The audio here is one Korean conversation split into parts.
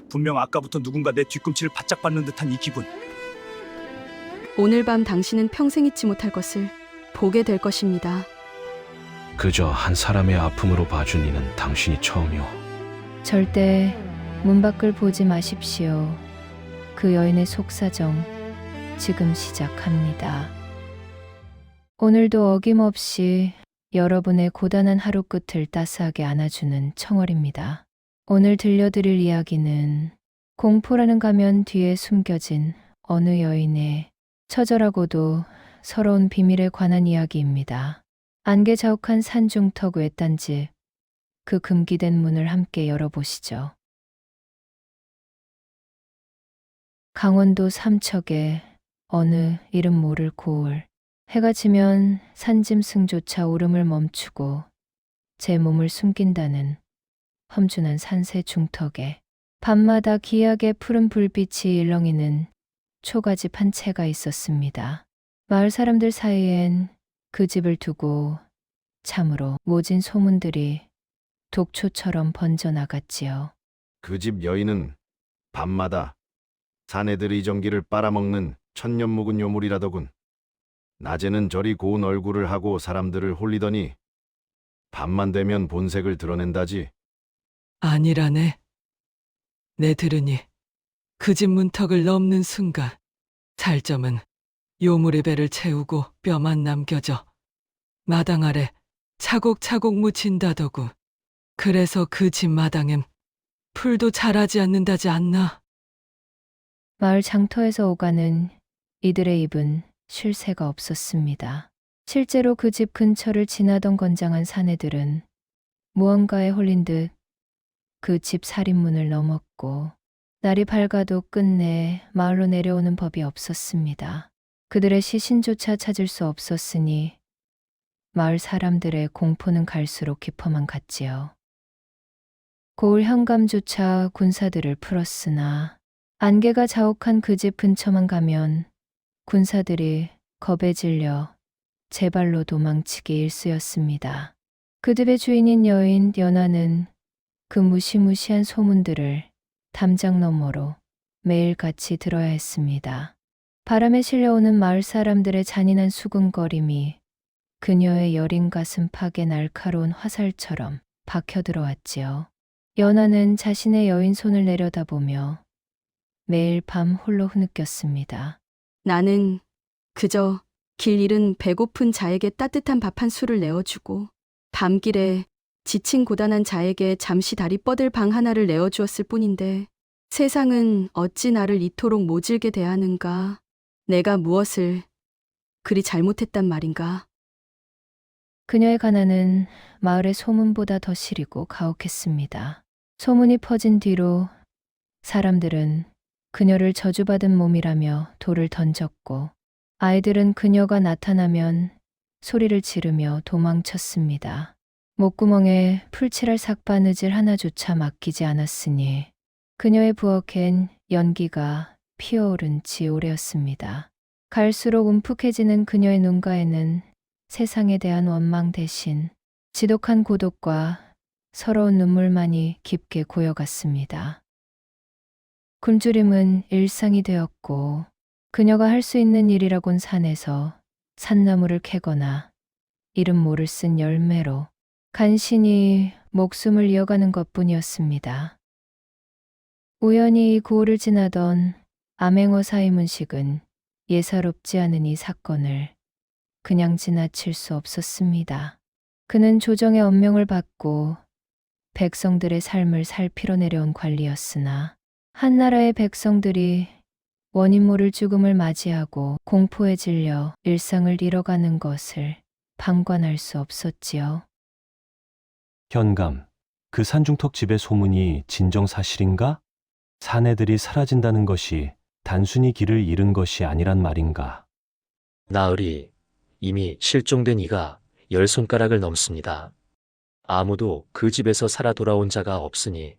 분명 아까부터 누군가 내 뒤꿈치를 바짝 밟는 듯한 이 기분. 오늘 밤 당신은 평생 잊지 못할 것을 보게 될 것입니다. 그저 한 사람의 아픔으로 봐준 이는 당신이 처음이오. 절대 문 밖을 보지 마십시오. 그 여인의 속사정 지금 시작합니다. 오늘도 어김없이 여러분의 고단한 하루 끝을 따스하게 안아주는 청월입니다. 오늘 들려드릴 이야기는 공포라는 가면 뒤에 숨겨진 어느 여인의 처절하고도 서러운 비밀에 관한 이야기입니다. 안개 자욱한 산중턱 외딴집, 그 금기된 문을 함께 열어보시죠. 강원도 삼척의 어느 이름 모를 고을. 해가 지면 산짐승조차 오름을 멈추고 제 몸을 숨긴다는 험준한 산세 중턱에 밤마다 기이하게 푸른 불빛이 일렁이는 초가집 한 채가 있었습니다. 마을 사람들 사이엔 그 집을 두고 참으로 모진 소문들이 독초처럼 번져나갔지요. 그 집 여인은 밤마다 사내들의 전기를 빨아먹는 천년 묵은 요물이라더군. 낮에는 저리 고운 얼굴을 하고 사람들을 홀리더니 밤만 되면 본색을 드러낸다지. 아니라네. 내 들으니 그 집 문턱을 넘는 순간 살점은 요물의 배를 채우고 뼈만 남겨져 마당 아래 차곡차곡 묻힌다더군. 그래서 그 집 마당엔 풀도 자라지 않는다지 않나? 마을 장터에서 오가는 이들의 입은 쉴 새가 없었습니다. 실제로 그 집 근처를 지나던 건장한 사내들은 무언가에 홀린 듯 그 집 살인문을 넘었고 날이 밝아도 끝내 마을로 내려오는 법이 없었습니다. 그들의 시신조차 찾을 수 없었으니 마을 사람들의 공포는 갈수록 깊어만 갔지요. 고을 현감조차 군사들을 풀었으나 안개가 자욱한 그 집 근처만 가면 군사들이 겁에 질려 제 발로 도망치기 일쑤였습니다. 그 집의 주인인 여인 연화는 그 무시무시한 소문들을 담장 너머로 매일같이 들어야 했습니다. 바람에 실려오는 마을 사람들의 잔인한 수군거림이 그녀의 여린 가슴팍에 날카로운 화살처럼 박혀 들어왔지요. 연화는 자신의 여인 손을 내려다보며 매일 밤 홀로 흐느꼈습니다. 나는 그저 길 잃은 배고픈 자에게 따뜻한 밥 한 술을 내어주고 밤길에 지친 고단한 자에게 잠시 다리 뻗을 방 하나를 내어주었을 뿐인데 세상은 어찌 나를 이토록 모질게 대하는가? 내가 무엇을 그리 잘못했단 말인가? 그녀의 가난은 마을의 소문보다 더 시리고 가혹했습니다. 소문이 퍼진 뒤로 사람들은 그녀를 저주받은 몸이라며 돌을 던졌고 아이들은 그녀가 나타나면 소리를 지르며 도망쳤습니다. 목구멍에 풀칠할 삭바느질 하나조차 맡기지 않았으니 그녀의 부엌엔 연기가 피어오른 지 오래였습니다. 갈수록 움푹해지는 그녀의 눈가에는 세상에 대한 원망 대신 지독한 고독과 서러운 눈물만이 깊게 고여갔습니다. 굶주림은 일상이 되었고 그녀가 할 수 있는 일이라곤 산에서 산나무를 캐거나 이름 모를 쓴 열매로 간신히 목숨을 이어가는 것뿐이었습니다. 우연히 이 고을을 지나던 암행어 사이문식은 예사롭지 않은 이 사건을 그냥 지나칠 수 없었습니다. 그는 조정의 엄명을 받고 백성들의 삶을 살피러 내려온 관리였으나 한나라의 백성들이 원인 모를 죽음을 맞이하고 공포에 질려 일상을 잃어가는 것을 방관할 수 없었지요. 현감, 그 산중턱 집의 소문이 진정사실인가? 사내들이 사라진다는 것이 단순히 길을 잃은 것이 아니란 말인가? 나으리, 이미 실종된 이가 10손가락을 넘습니다. 아무도 그 집에서 살아 돌아온 자가 없으니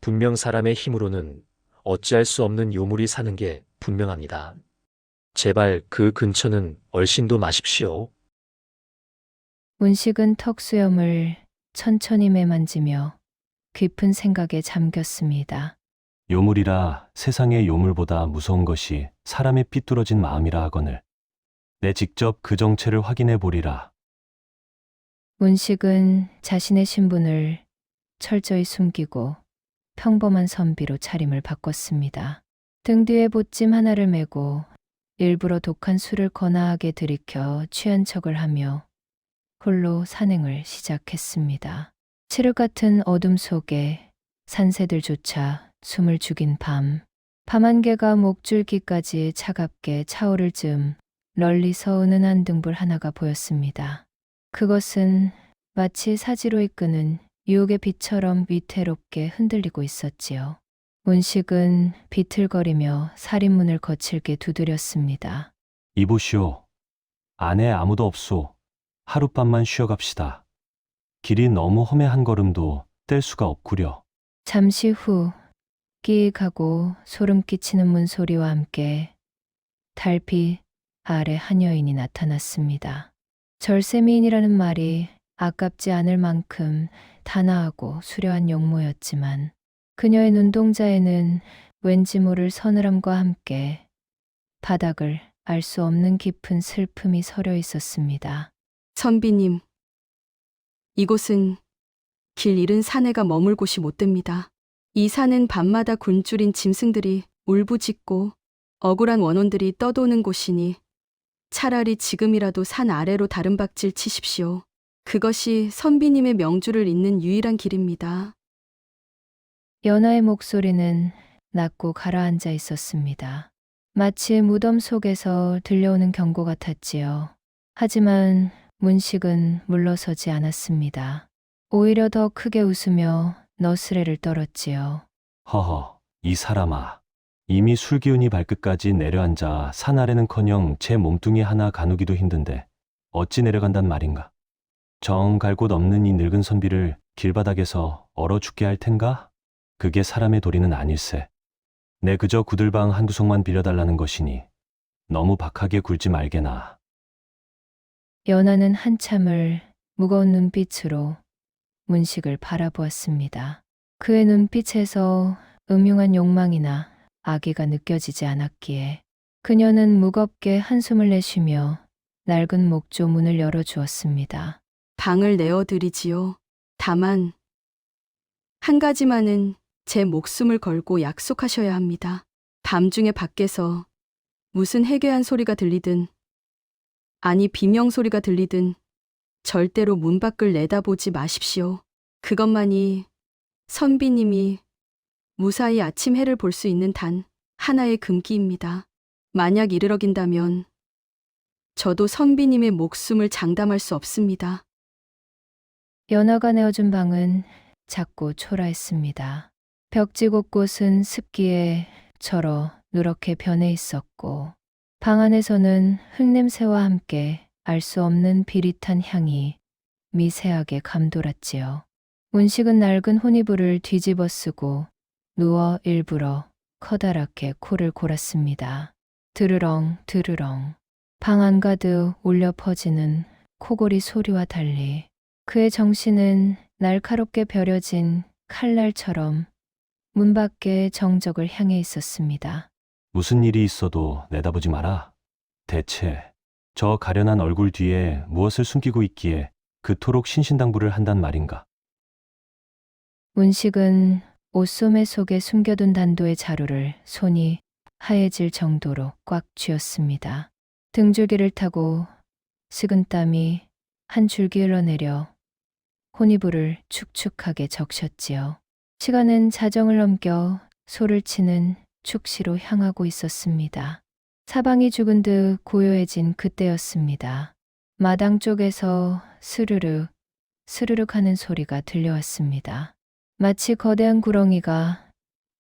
분명 사람의 힘으로는 어찌할 수 없는 요물이 사는 게 분명합니다. 제발 그 근처는 얼씬도 마십시오. 문식은 턱수염을 천천히 매만지며 깊은 생각에 잠겼습니다. 요물이라 세상의 요물보다 무서운 것이 사람의 삐뚤어진 마음이라 하거늘 내 직접 그 정체를 확인해 보리라. 문식은 자신의 신분을 철저히 숨기고 평범한 선비로 차림을 바꿨습니다. 등 뒤에 보찜 하나를 메고 일부러 독한 술을 거나하게 들이켜 취한 척을 하며 홀로 산행을 시작했습니다. 칠흑 같은 어둠 속에 산새들조차 숨을 죽인 밤 안개가 목줄기까지 차갑게 차오를 즈음 널리서 은은한 등불 하나가 보였습니다. 그것은 마치 사지로 이끄는 유혹의 빛처럼 위태롭게 흔들리고 있었지요. 문식은 비틀거리며 살인문을 거칠게 두드렸습니다. 이보시오. 안에 아무도 없소. 하룻밤만 쉬어갑시다. 길이 너무 험해 한 걸음도 뗄 수가 없구려. 잠시 후 끼익하고 소름 끼치는 문소리와 함께 달빛 아래 한 여인이 나타났습니다. 절세미인이라는 말이 아깝지 않을 만큼 단아하고 수려한 용모였지만 그녀의 눈동자에는 왠지 모를 서늘함과 함께 바닥을 알 수 없는 깊은 슬픔이 서려 있었습니다. 선비님, 이곳은 길 잃은 사내가 머물 곳이 못 됩니다. 이 산은 밤마다 굶주린 짐승들이 울부짖고 억울한 원혼들이 떠도는 곳이니 차라리 지금이라도 산 아래로 다름박질 치십시오. 그것이 선비님의 명주를 잇는 유일한 길입니다. 연하의 목소리는 낮고 가라앉아 있었습니다. 마치 무덤 속에서 들려오는 경고 같았지요. 하지만 문식은 물러서지 않았습니다. 오히려 더 크게 웃으며 너스레를 떨었지요. 허허, 이 사람아. 이미 술기운이 발끝까지 내려앉아 산 아래는커녕 제 몸뚱이 하나 가누기도 힘든데 어찌 내려간단 말인가. 정 갈 곳 없는 이 늙은 선비를 길바닥에서 얼어 죽게 할 텐가? 그게 사람의 도리는 아닐세. 내 그저 구들방 한 구석만 빌려달라는 것이니 너무 박하게 굴지 말게나. 연하는 한참을 무거운 눈빛으로 문식을 바라보았습니다. 그의 눈빛에서 음흉한 욕망이나 악의가 느껴지지 않았기에 그녀는 무겁게 한숨을 내쉬며 낡은 목조 문을 열어주었습니다. 방을 내어드리지요. 다만 한 가지만은 제 목숨을 걸고 약속하셔야 합니다. 밤중에 밖에서 무슨 해괴한 소리가 들리든 아니 비명소리가 들리든 절대로 문 밖을 내다보지 마십시오. 그것만이 선비님이 무사히 아침 해를 볼 수 있는 단 하나의 금기입니다. 만약 이를 어긴다면 저도 선비님의 목숨을 장담할 수 없습니다. 연하가 내어준 방은 작고 초라했습니다. 벽지 곳곳은 습기에 절어 누렇게 변해 있었고 방 안에서는 흙냄새와 함께 알 수 없는 비릿한 향이 미세하게 감돌았지요. 문식은 낡은 혼이불을 뒤집어 쓰고 누워 일부러 커다랗게 코를 골았습니다. 드르렁 드르렁 방 안가득 울려 퍼지는 코골이 소리와 달리 그의 정신은 날카롭게 벼려진 칼날처럼 문 밖의 정적을 향해 있었습니다. 무슨 일이 있어도 내다보지 마라. 대체 저 가련한 얼굴 뒤에 무엇을 숨기고 있기에 그토록 신신당부를 한단 말인가. 문식은 옷소매 속에 숨겨둔 단도의 자루를 손이 하얘질 정도로 꽉 쥐었습니다. 등줄기를 타고 식은땀이 한 줄기 흘러내려 혼이불을 축축하게 적셨지요. 시간은 자정을 넘겨 소를 치는 축시로 향하고 있었습니다. 사방이 죽은 듯 고요해진 그때였습니다. 마당 쪽에서 스르륵 스르륵 하는 소리가 들려왔습니다. 마치 거대한 구렁이가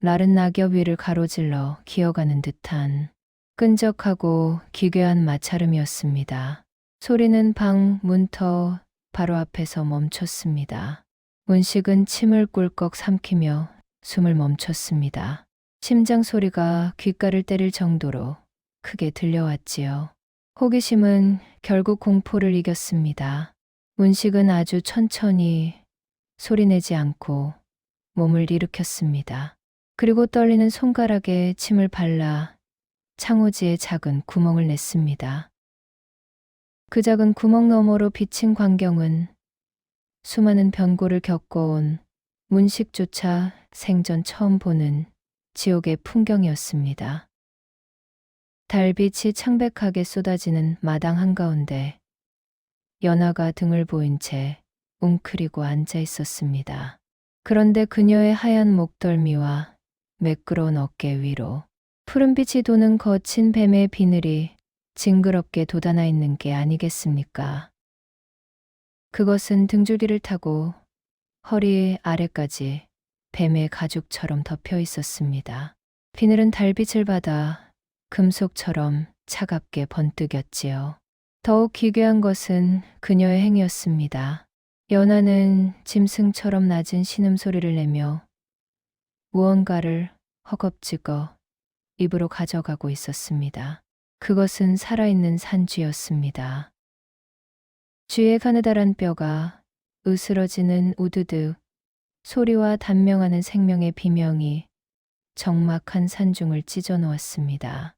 마른 낙엽 위를 가로질러 기어가는 듯한 끈적하고 기괴한 마찰음이었습니다. 소리는 방 문터 바로 앞에서 멈췄습니다. 문식은 침을 꿀꺽 삼키며 숨을 멈췄습니다. 심장 소리가 귓가를 때릴 정도로 크게 들려왔지요. 호기심은 결국 공포를 이겼습니다. 문식은 아주 천천히 소리내지 않고 몸을 일으켰습니다. 그리고 떨리는 손가락에 침을 발라 창호지에 작은 구멍을 냈습니다. 그 작은 구멍 너머로 비친 광경은 수많은 변고를 겪어온 문식조차 생전 처음 보는 지옥의 풍경이었습니다. 달빛이 창백하게 쏟아지는 마당 한가운데 연하가 등을 보인 채 웅크리고 앉아 있었습니다. 그런데 그녀의 하얀 목덜미와 매끄러운 어깨 위로 푸른빛이 도는 거친 뱀의 비늘이 징그럽게 돋아나 있는 게 아니겠습니까? 그것은 등줄기를 타고 허리 아래까지 뱀의 가죽처럼 덮여 있었습니다. 비늘은 달빛을 받아 금속처럼 차갑게 번뜩였지요. 더욱 기괴한 것은 그녀의 행위였습니다. 연하는 짐승처럼 낮은 신음소리를 내며 무언가를 허겁지겁 입으로 가져가고 있었습니다. 그것은 살아있는 산쥐였습니다. 쥐의 가느다란 뼈가 으스러지는 우드득 소리와 단명하는 생명의 비명이 적막한 산중을 찢어 놓았습니다.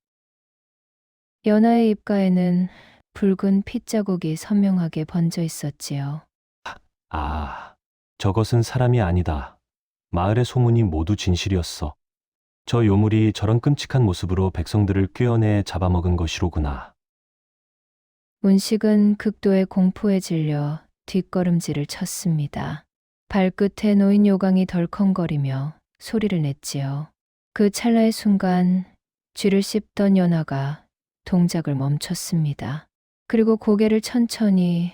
연하의 입가에는 붉은 핏자국이 선명하게 번져 있었지요. 아, 저것은 사람이 아니다. 마을의 소문이 모두 진실이었어. 저 요물이 저런 끔찍한 모습으로 백성들을 꿰어내 잡아먹은 것이로구나. 문식은 극도의 공포에 질려 뒷걸음질을 쳤습니다. 발끝에 놓인 요강이 덜컹거리며 소리를 냈지요. 그 찰나의 순간 쥐를 씹던 연하가 동작을 멈췄습니다. 그리고 고개를 천천히,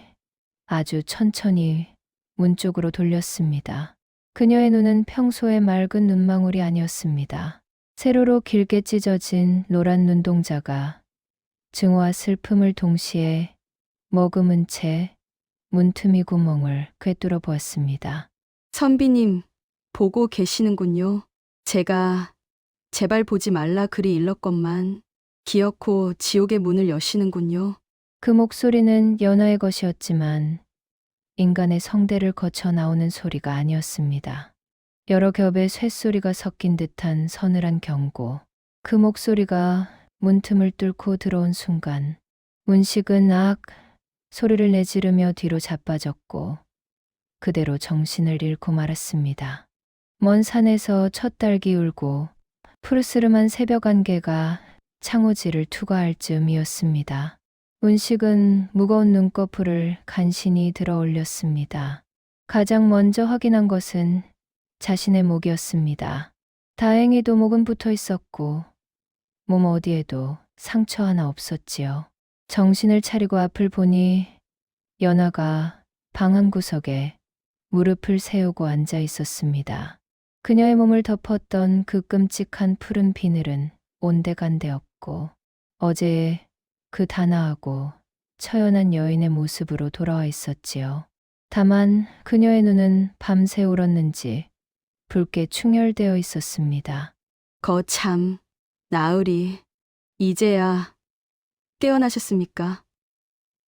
아주 천천히 문 쪽으로 돌렸습니다. 그녀의 눈은 평소의 맑은 눈망울이 아니었습니다. 세로로 길게 찢어진 노란 눈동자가 증오와 슬픔을 동시에 머금은 채 문틈이 구멍을 꿰뚫어 보았습니다. 선비님, 보고 계시는군요. 제가 제발 보지 말라 글이 일렀건만 기어코 지옥의 문을 여시는군요. 그 목소리는 연하의 것이었지만 인간의 성대를 거쳐 나오는 소리가 아니었습니다. 여러 겹의 쇳소리가 섞인 듯한 서늘한 경고. 그 목소리가 문틈을 뚫고 들어온 순간 문식은 악 소리를 내지르며 뒤로 자빠졌고 그대로 정신을 잃고 말았습니다. 먼 산에서 첫 딸기 울고 푸르스름한 새벽 안개가 창호지를 투과할 즈음이었습니다. 문식은 무거운 눈꺼풀을 간신히 들어 올렸습니다. 가장 먼저 확인한 것은 자신의 목이었습니다. 다행히도 목은 붙어 있었고 몸 어디에도 상처 하나 없었지요. 정신을 차리고 앞을 보니 연하가 방 한 구석에 무릎을 세우고 앉아 있었습니다. 그녀의 몸을 덮었던 그 끔찍한 푸른 비늘은 온데간데 없고 어제의 그 단아하고 처연한 여인의 모습으로 돌아와 있었지요. 다만 그녀의 눈은 밤새 울었는지 붉게 충혈되어 있었습니다. 거참, 나으리, 이제야 깨어나셨습니까?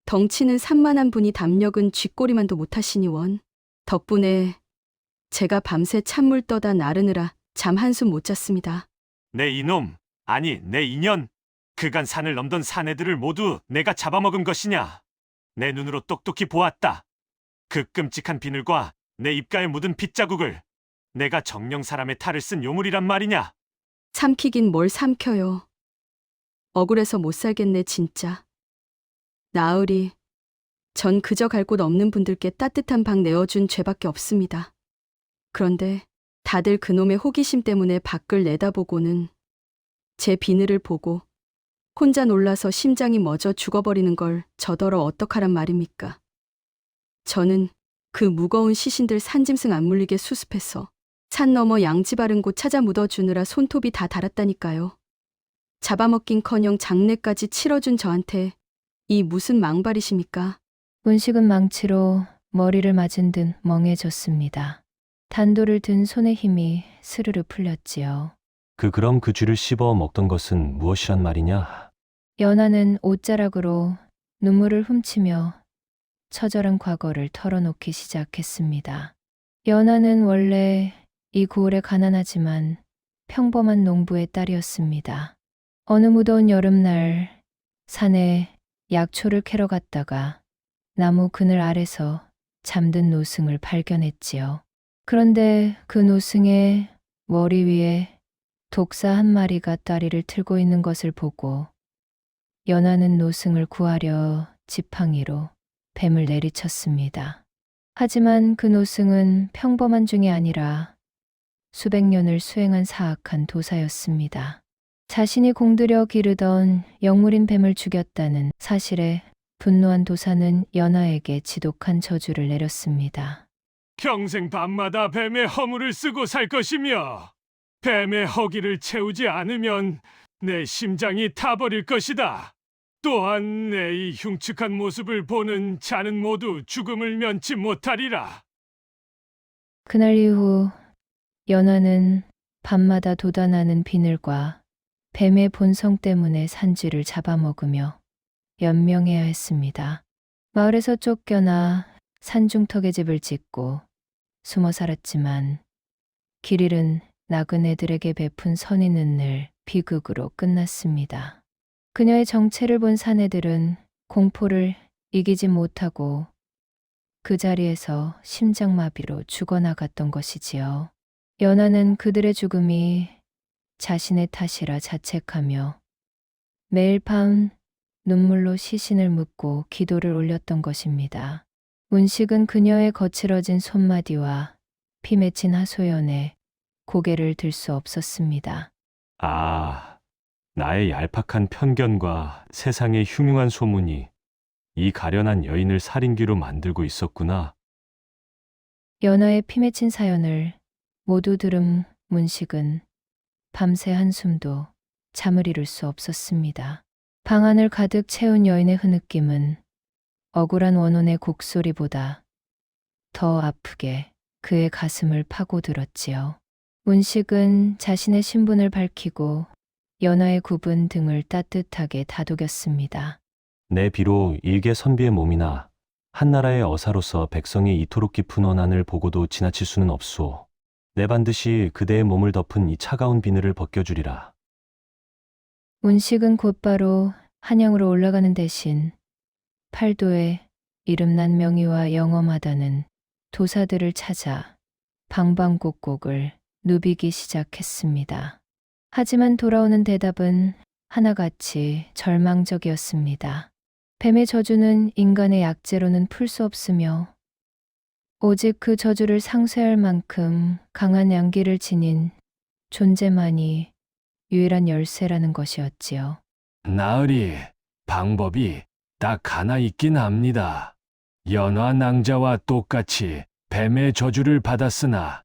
덩치는 산만한 분이 담력은 쥐꼬리만도 못하시니 원. 덕분에 제가 밤새 찬물 떠다 나르느라 잠 한숨 못 잤습니다. 내 이놈, 아니 내 인연. 그간 산을 넘던 사내들을 모두 내가 잡아먹은 것이냐. 내 눈으로 똑똑히 보았다. 그 끔찍한 비늘과 내 입가에 묻은 핏자국을. 내가 정령 사람의 탈을 쓴 요물이란 말이냐. 삼키긴 뭘 삼켜요. 억울해서 못 살겠네 진짜. 나으리, 전 그저 갈 곳 없는 분들께 따뜻한 방 내어준 죄밖에 없습니다. 그런데 다들 그놈의 호기심 때문에 밖을 내다보고는 제 비늘을 보고 혼자 놀라서 심장이 멎어 죽어버리는 걸 저더러 어떡하란 말입니까? 저는 그 무거운 시신들 산짐승 안 물리게 수습해서 산 너머 양지 바른 곳 찾아 묻어주느라 손톱이 다 닳았다니까요. 잡아먹긴커녕 장례까지 치러준 저한테 이 무슨 망발이십니까? 문식은 망치로 머리를 맞은 듯 멍해졌습니다. 단도를 든 손의 힘이 스르르 풀렸지요. 그럼 그 쥐를 씹어 먹던 것은 무엇이란 말이냐? 연하는 옷자락으로 눈물을 훔치며 처절한 과거를 털어놓기 시작했습니다. 연하는 원래 이 고을에 가난하지만 평범한 농부의 딸이었습니다. 어느 무더운 여름날 산에 약초를 캐러 갔다가 나무 그늘 아래서 잠든 노승을 발견했지요. 그런데 그 노승의 머리 위에 독사 한 마리가 다리를 틀고 있는 것을 보고 연하는 노승을 구하려 지팡이로 뱀을 내리쳤습니다. 하지만 그 노승은 평범한 중이 아니라 수백 년을 수행한 사악한 도사였습니다. 자신이 공들여 기르던 영물인 뱀을 죽였다는 사실에 분노한 도사는 연하에게 지독한 저주를 내렸습니다. 평생 밤마다 뱀의 허물을 쓰고 살 것이며 뱀의 허기를 채우지 않으면 내 심장이 타버릴 것이다. 또한 내 이 흉측한 모습을 보는 자는 모두 죽음을 면치 못하리라. 그날 이후 연하는 밤마다 돋아나는 비늘과 뱀의 본성 때문에 산쥐를 잡아먹으며 연명해야 했습니다. 마을에서 쫓겨나 산중턱에 집을 짓고 숨어 살았지만 길 잃은 나그네들에게 베푼 선의는 늘 비극으로 끝났습니다. 그녀의 정체를 본 사내들은 공포를 이기지 못하고 그 자리에서 심장마비로 죽어나갔던 것이지요. 연하는 그들의 죽음이 자신의 탓이라 자책하며 매일 밤 눈물로 시신을 묻고 기도를 올렸던 것입니다. 문식은 그녀의 거칠어진 손마디와 피 맺힌 하소연에 고개를 들 수 없었습니다. 아, 나의 얄팍한 편견과 세상의 흉흉한 소문이 이 가련한 여인을 살인귀로 만들고 있었구나. 연하의 피 맺힌 사연을 모두 들은 문식은 밤새 한숨도 잠을 이룰 수 없었습니다. 방 안을 가득 채운 여인의 흐느낌은 억울한 원혼의 곡소리보다 더 아프게 그의 가슴을 파고들었지요. 문식은 자신의 신분을 밝히고 연하의 굽은 등을 따뜻하게 다독였습니다. 내 비록 일개 선비의 몸이나 한나라의 어사로서 백성이 이토록 깊은 원한을 보고도 지나칠 수는 없소. 내 반드시 그대의 몸을 덮은 이 차가운 비늘을 벗겨주리라. 문식은 곧바로 한양으로 올라가는 대신 팔도에 이름난 명의와 영험하다는 도사들을 찾아 방방곡곡을 누비기 시작했습니다. 하지만 돌아오는 대답은 하나같이 절망적이었습니다. 뱀의 저주는 인간의 약재로는 풀 수 없으며 오직 그 저주를 상쇄할 만큼 강한 양기를 지닌 존재만이 유일한 열쇠라는 것이었지요. 나으리, 방법이 딱 하나 있긴 합니다. 연화 낭자와 똑같이 뱀의 저주를 받았으나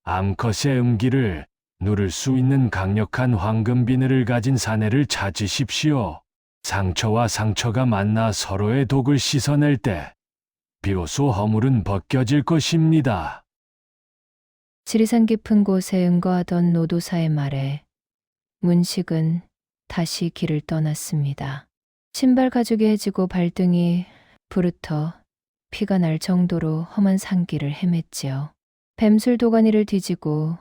암컷의 음기를 누를 수 있는 강력한 황금 비늘을 가진 사내를 찾으십시오. 상처와 상처가 만나 서로의 독을 씻어낼 때 비로소 허물은 벗겨질 것입니다. 지리산 깊은 곳에 응거하던 노도사의 말에 문식은 다시 길을 떠났습니다. 신발 가죽이 해지고 발등이 부르터 피가 날 정도로 험한 산길을 헤맸지요. 뱀술 도가니를 뒤지고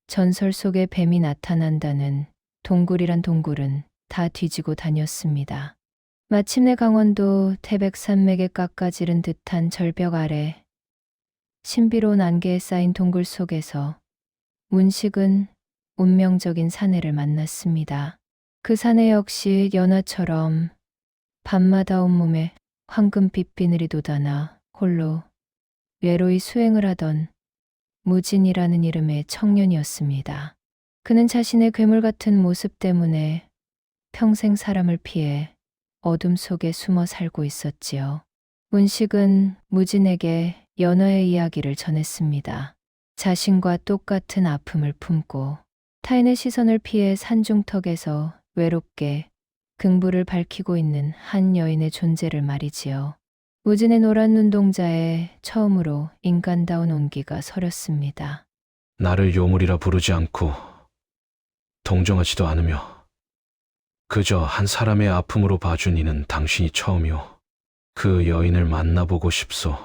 전설 속에 뱀이 나타난다는 동굴이란 동굴은 다 뒤지고 다녔습니다. 마침내 강원도 태백산맥에 깎아지른 듯한 절벽 아래 신비로운 안개에 쌓인 동굴 속에서 문식은 운명적인 사내를 만났습니다. 그 사내 역시 연하처럼 밤마다 온몸에 황금빛 비늘이 돋아나 홀로 외로이 수행을 하던 무진이라는 이름의 청년이었습니다. 그는 자신의 괴물 같은 모습 때문에 평생 사람을 피해 어둠 속에 숨어 살고 있었지요. 문식은 무진에게 연하의 이야기를 전했습니다. 자신과 똑같은 아픔을 품고 타인의 시선을 피해 산중턱에서 외롭게 긍부를 밝히고 있는 한 여인의 존재를 말이지요. 무진의 노란 눈동자에 처음으로 인간다운 온기가 서렸습니다. 나를 요물이라 부르지 않고 동정하지도 않으며 그저 한 사람의 아픔으로 봐준 이는 당신이 처음이오. 그 여인을 만나보고 싶소.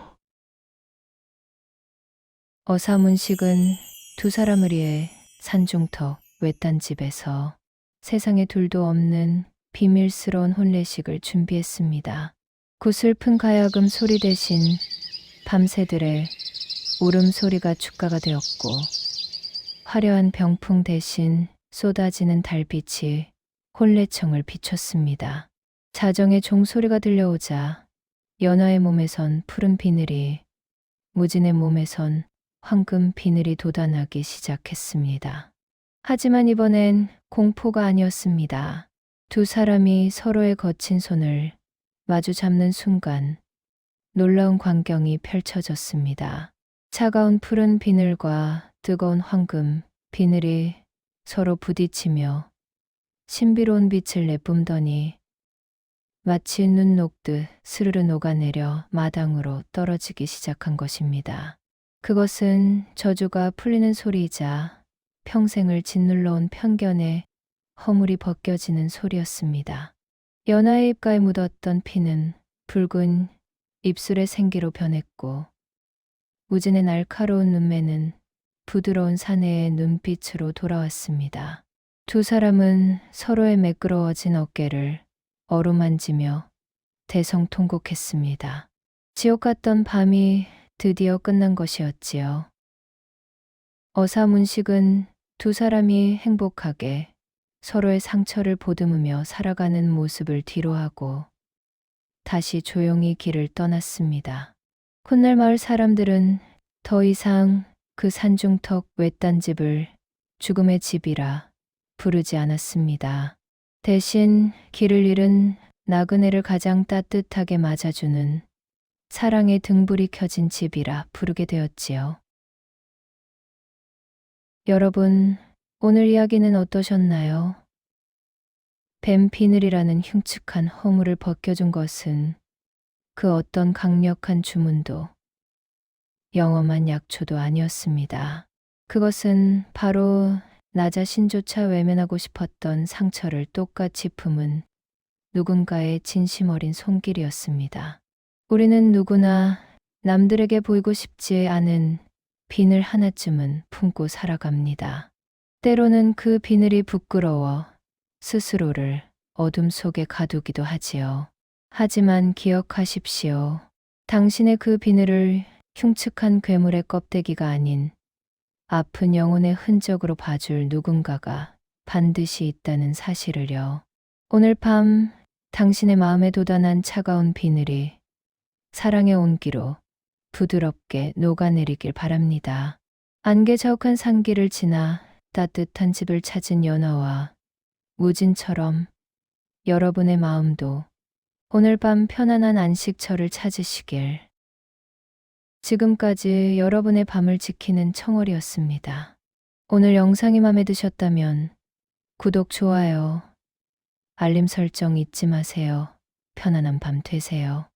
어사문식은 두 사람을 위해 산중턱 외딴 집에서 세상에 둘도 없는 비밀스러운 혼례식을 준비했습니다. 구슬픈 가야금 소리 대신 밤새들의 울음소리가 축가가 되었고, 화려한 병풍 대신 쏟아지는 달빛이 혼례청을 비췄습니다. 자정의 종소리가 들려오자 연화의 몸에선 푸른 비늘이, 무진의 몸에선 황금 비늘이 돋아나기 시작했습니다. 하지만 이번엔 공포가 아니었습니다. 두 사람이 서로의 거친 손을 마주 잡는 순간 놀라운 광경이 펼쳐졌습니다. 차가운 푸른 비늘과 뜨거운 황금 비늘이 서로 부딪히며 신비로운 빛을 내뿜더니 마치 눈 녹듯 스르르 녹아내려 마당으로 떨어지기 시작한 것입니다. 그것은 저주가 풀리는 소리이자 평생을 짓눌러온 편견의 허물이 벗겨지는 소리였습니다. 연하의 입가에 묻었던 피는 붉은 입술의 생기로 변했고, 우진의 날카로운 눈매는 부드러운 사내의 눈빛으로 돌아왔습니다. 두 사람은 서로의 매끄러워진 어깨를 어루만지며 대성통곡했습니다. 지옥 같던 밤이 드디어 끝난 것이었지요. 어사문식은 두 사람이 행복하게 서로의 상처를 보듬으며 살아가는 모습을 뒤로하고 다시 조용히 길을 떠났습니다. 훗날 마을 사람들은 더 이상 그 산중턱 외딴 집을 죽음의 집이라 부르지 않았습니다. 대신 길을 잃은 나그네를 가장 따뜻하게 맞아주는 사랑의 등불이 켜진 집이라 부르게 되었지요. 여러분, 오늘 이야기는 어떠셨나요? 뱀 비늘이라는 흉측한 허물을 벗겨준 것은 그 어떤 강력한 주문도 영험한 약초도 아니었습니다. 그것은 바로 나 자신조차 외면하고 싶었던 상처를 똑같이 품은 누군가의 진심 어린 손길이었습니다. 우리는 누구나 남들에게 보이고 싶지 않은 비늘 하나쯤은 품고 살아갑니다. 때로는 그 비늘이 부끄러워 스스로를 어둠 속에 가두기도 하지요. 하지만 기억하십시오. 당신의 그 비늘을 흉측한 괴물의 껍데기가 아닌 아픈 영혼의 흔적으로 봐줄 누군가가 반드시 있다는 사실을요. 오늘 밤 당신의 마음에 돋아난 차가운 비늘이 사랑의 온기로 부드럽게 녹아내리길 바랍니다. 안개 자욱한 산길을 지나 따뜻한 집을 찾은 연화와 무진처럼 여러분의 마음도 오늘 밤 편안한 안식처를 찾으시길. 지금까지 여러분의 밤을 지키는 청월이었습니다. 오늘 영상이 마음에 드셨다면 구독, 좋아요, 알림 설정 잊지 마세요. 편안한 밤 되세요.